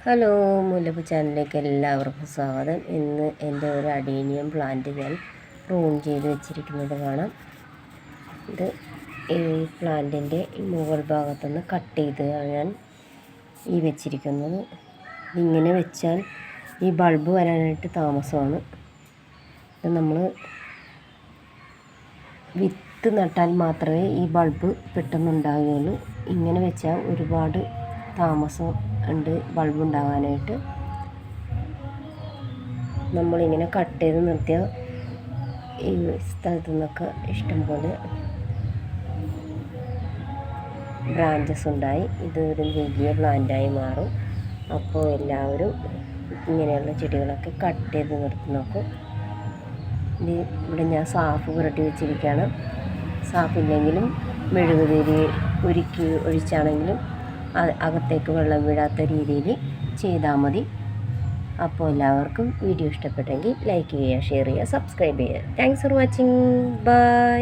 Hello, മുല്ലപ്പൂ ചാനലിലേക്ക് എല്ലാവർക്കും സ്വാഗതം. ഇന്ന് എൻ്റെ ഒരു അഡീനിയം പ്ലാന്റ് ഞാൻ പ്രൂൺ ചെയ്ത് വെച്ചിരിക്കുന്നത് കാണാം. ഇത് ഈ പ്ലാന്റിൻ്റെ മുകൾ ഭാഗത്തുനിന്ന് കട്ട് ചെയ്താണ് ഞാൻ ഈ വെച്ചിരിക്കുന്നത്. ഇങ്ങനെ വെച്ചാൽ ഈ ബൾബ് വരാനായിട്ട് താമസമാണ്. ഇത് നമ്മൾ വിത്ത് നട്ടാൽ മാത്രമേ ഈ ബൾബ് പെട്ടെന്നുണ്ടാകുകയുള്ളൂ. ഇങ്ങനെ വെച്ചാൽ ഒരുപാട് താമസം ഉണ്ട് ബൾബ് ഉണ്ടാകാനായിട്ട്. നമ്മളിങ്ങനെ കട്ട് ചെയ്ത് നിർത്തിയ ഈ സ്ഥലത്തു നിന്നൊക്കെ ഇഷ്ടംപോലെ ബ്രാഞ്ചസ് ഉണ്ടായി ഇതൊരു വലിയ പ്ലാന്റായി മാറും. അപ്പോൾ എല്ലാവരും ഇങ്ങനെയുള്ള ചെടികളൊക്കെ കട്ട് ചെയ്ത് നിർത്തി നോക്കും. ഇവിടെ ഞാൻ സാഫ് പുരട്ടി വെച്ചിരിക്കുകയാണ്. സാഫില്ലെങ്കിലും മെഴുകുതിരി ഉരുക്കി ഒഴിച്ചാണെങ്കിലും അകത്തേക്ക് വെള്ളം വീഴാത്ത രീതിയിൽ ചെയ്താൽ മതി. അപ്പോൾ എല്ലാവർക്കും വീഡിയോ ഇഷ്ടപ്പെട്ടെങ്കിൽ ലൈക്ക് ചെയ്യുക, ഷെയർ ചെയ്യുക, സബ്സ്ക്രൈബ് ചെയ്യുക. Thanks for watching. ബൈ.